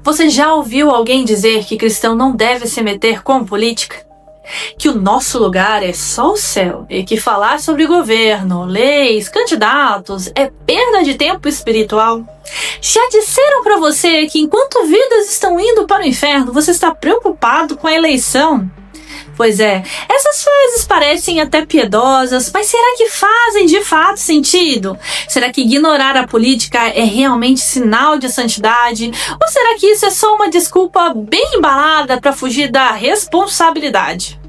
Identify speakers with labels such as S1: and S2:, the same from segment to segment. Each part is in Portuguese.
S1: Você já ouviu alguém dizer que cristão não deve se meter com política? Que o nosso lugar é só o céu e que falar sobre governo, leis, candidatos é perda de tempo espiritual? Já disseram para você que enquanto vidas estão indo para o inferno, você está preocupado com a eleição? Pois é, essas frases parecem até piedosas, mas será que fazem de fato sentido? Será que ignorar a política é realmente sinal de santidade? Ou será que isso é só uma desculpa bem embalada para fugir da responsabilidade?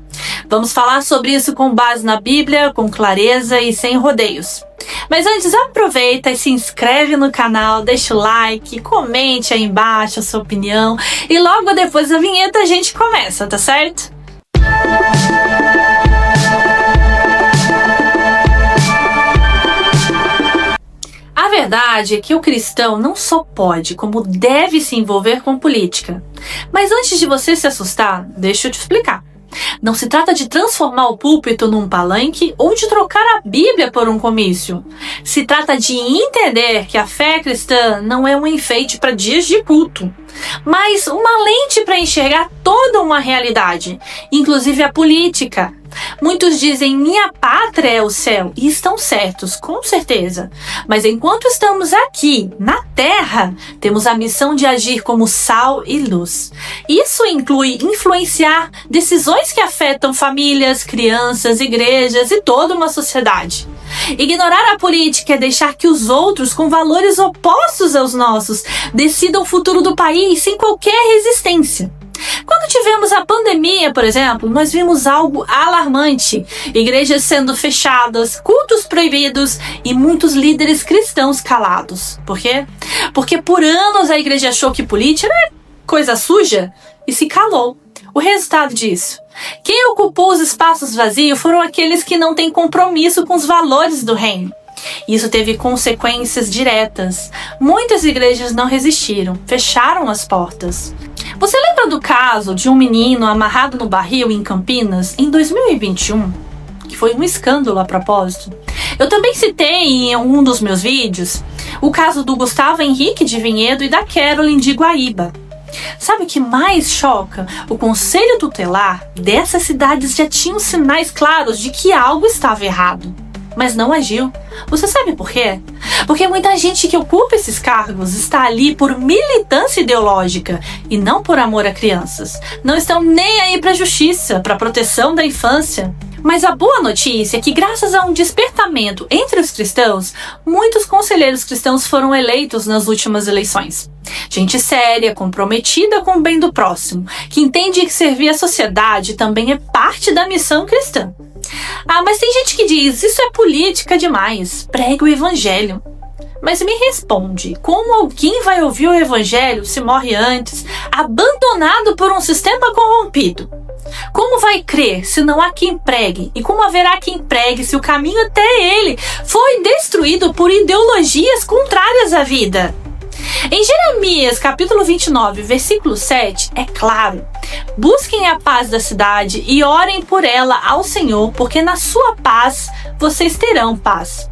S1: Vamos falar sobre isso com base na Bíblia, com clareza e sem rodeios. Mas antes, aproveita e se inscreve no canal, deixa o like, comente aí embaixo a sua opinião e logo depois da vinheta a gente começa, tá certo? A verdade é que o cristão não só pode, como deve se envolver com política. Mas antes de você se assustar, deixa eu te explicar. Não se trata de transformar o púlpito num palanque ou de trocar a Bíblia por um comício. Se trata de entender que a fé cristã não é um enfeite para dias de culto, mas uma lente para enxergar toda uma realidade, inclusive a política. Muitos dizem, minha pátria é o céu, e estão certos, com certeza. Mas enquanto estamos aqui, na terra, temos a missão de agir como sal e luz. Isso inclui influenciar decisões que afetam famílias, crianças, igrejas e toda uma sociedade. Ignorar a política é deixar que os outros, com valores opostos aos nossos, decidam o futuro do país sem qualquer resistência. Quando tivemos a pandemia, por exemplo, nós vimos algo alarmante. Igrejas sendo fechadas, cultos proibidos e muitos líderes cristãos calados. Por quê? Porque por anos a igreja achou que política era coisa suja e se calou. O resultado disso? Quem ocupou os espaços vazios foram aqueles que não têm compromisso com os valores do reino. Isso teve consequências diretas. Muitas igrejas não resistiram, fecharam as portas. Você lembra do caso de um menino amarrado no barril em Campinas em 2021? Que foi um escândalo a propósito. Eu também citei em um dos meus vídeos o caso do Gustavo Henrique de Vinhedo e da Caroline de Guaíba. Sabe o que mais choca? O conselho tutelar dessas cidades já tinha sinais claros de que algo estava errado, mas não agiu. Você sabe por quê? Porque muita gente que ocupa esses cargos está ali por militância ideológica e não por amor a crianças. Não estão nem aí para a justiça, para a proteção da infância. Mas a boa notícia é que, graças a um despertamento entre os cristãos, muitos conselheiros cristãos foram eleitos nas últimas eleições. Gente séria, comprometida com o bem do próximo, que entende que servir a sociedade também é parte da missão cristã. Ah, mas tem gente que diz, isso é política demais, pregue o evangelho. Mas me responde, como alguém vai ouvir o evangelho se morre antes, abandonado por um sistema corrompido? Como vai crer se não há quem pregue? E como haverá quem pregue se o caminho até ele foi destruído por ideologias contrárias à vida? Em Jeremias capítulo 29, versículo 7, é claro: busquem a paz da cidade e orem por ela ao Senhor, porque na sua paz vocês terão paz.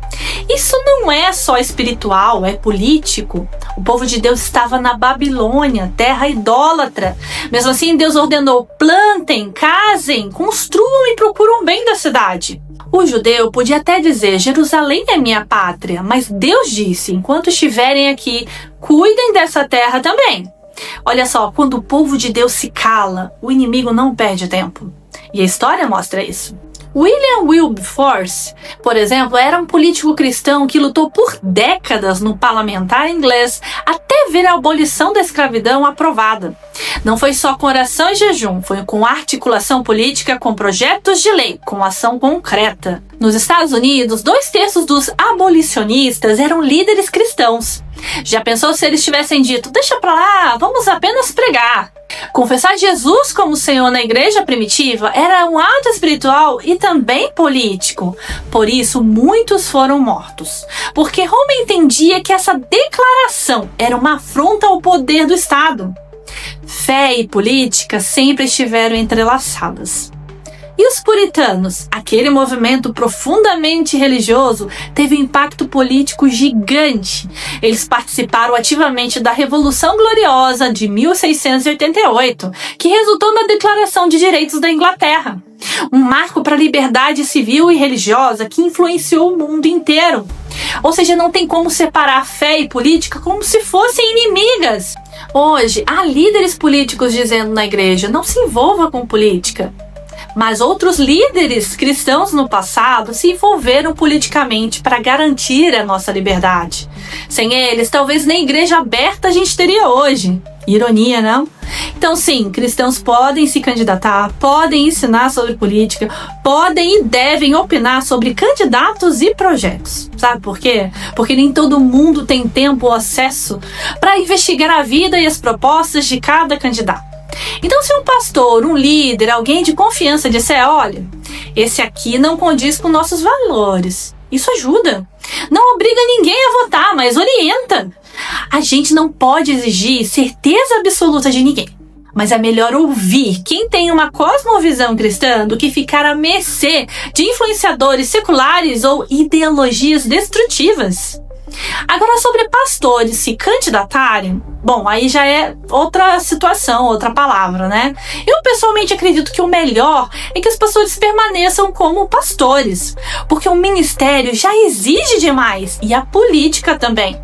S1: Isso não é só espiritual, é político. O povo de Deus estava na Babilônia, terra idólatra. Mesmo assim, Deus ordenou: plantem, casem, construam e procurem o bem da cidade. O judeu podia até dizer, Jerusalém é minha pátria, mas Deus disse, enquanto estiverem aqui, cuidem dessa terra também. Olha só, quando o povo de Deus se cala, o inimigo não perde tempo. E a história mostra isso. William Wilberforce, por exemplo, era um político cristão que lutou por décadas no parlamentar inglês até ver a abolição da escravidão aprovada. Não foi só com oração e jejum, foi com articulação política, com projetos de lei, com ação concreta. Nos Estados Unidos, 2/3 dos abolicionistas eram líderes cristãos. Já pensou se eles tivessem dito, deixa pra lá, vamos apenas pregar? Confessar Jesus como Senhor na igreja primitiva era um ato espiritual e também político. Por isso, muitos foram mortos. Porque Roma entendia que essa declaração era uma afronta ao poder do Estado. Fé e política sempre estiveram entrelaçadas. E os puritanos? Aquele movimento profundamente religioso teve um impacto político gigante. Eles participaram ativamente da Revolução Gloriosa de 1688, que resultou na Declaração de Direitos da Inglaterra. Um marco para a liberdade civil e religiosa que influenciou o mundo inteiro. Ou seja, não tem como separar fé e política como se fossem inimigas. Hoje, há líderes políticos dizendo na igreja: não se envolva com política. Mas outros líderes cristãos no passado se envolveram politicamente para garantir a nossa liberdade. Sem eles, talvez nem igreja aberta a gente teria hoje. Ironia, não? Então sim, cristãos podem se candidatar, podem ensinar sobre política, podem e devem opinar sobre candidatos e projetos. Sabe por quê? Porque nem todo mundo tem tempo ou acesso para investigar a vida e as propostas de cada candidato. Então, se um pastor, um líder, alguém de confiança disser: olha, esse aqui não condiz com nossos valores, isso ajuda. Não obriga ninguém a votar, mas orienta. A gente não pode exigir certeza absoluta de ninguém, mas é melhor ouvir quem tem uma cosmovisão cristã do que ficar à mercê de influenciadores seculares ou ideologias destrutivas. Agora, sobre pastores se candidatarem, bom, aí já é outra situação, outra palavra, né? Eu pessoalmente acredito que o melhor é que os pastores permaneçam como pastores, porque o ministério já exige demais, e a política também.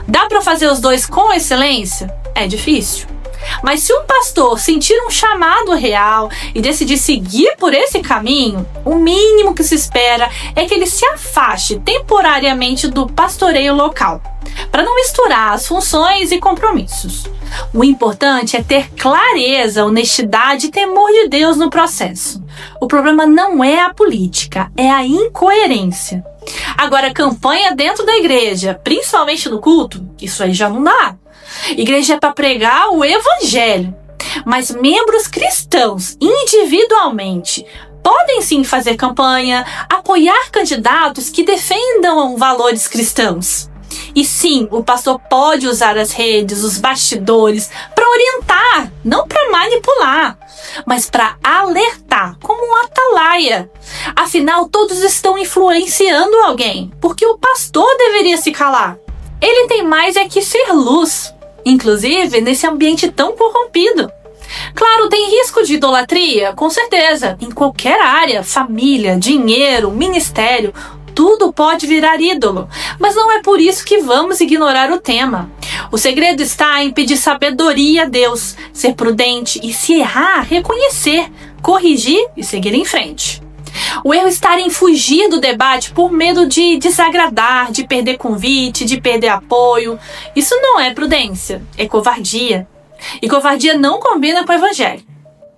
S1: Dá para fazer os dois com excelência? É difícil. Mas se um pastor sentir um chamado real e decidir seguir por esse caminho, o mínimo que se espera é que ele se afaste temporariamente do pastoreio local, para não misturar as funções e compromissos. O importante é ter clareza, honestidade e temor de Deus no processo. O problema não é a política, é a incoerência. Agora, campanha dentro da igreja, principalmente no culto, isso aí já não dá. Igreja é para pregar o evangelho, mas membros cristãos, individualmente, podem sim fazer campanha, apoiar candidatos que defendam valores cristãos. E sim, o pastor pode usar as redes, os bastidores, para orientar, não para manipular, mas para alertar, como um atalaia. Afinal, todos estão influenciando alguém, porque o pastor deveria se calar. Ele tem mais é que ser luz, inclusive nesse ambiente tão corrompido. Claro, tem risco de idolatria, com certeza, em qualquer área, família, dinheiro, ministério, tudo pode virar ídolo, mas não é por isso que vamos ignorar o tema. O segredo está em pedir sabedoria a Deus, ser prudente e, se errar, reconhecer, corrigir e seguir em frente. O erro está em fugir do debate por medo de desagradar, de perder convite, de perder apoio. Isso não é prudência, é covardia. E covardia não combina com o evangelho.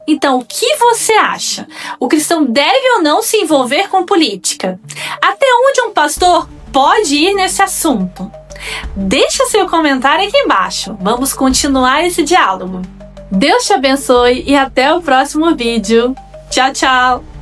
S1: Então, o que você acha? O cristão deve ou não se envolver com política? Até onde um pastor pode ir nesse assunto? Deixa seu comentário aqui embaixo. Vamos continuar esse diálogo. Deus te abençoe e até o próximo vídeo. Tchau, tchau!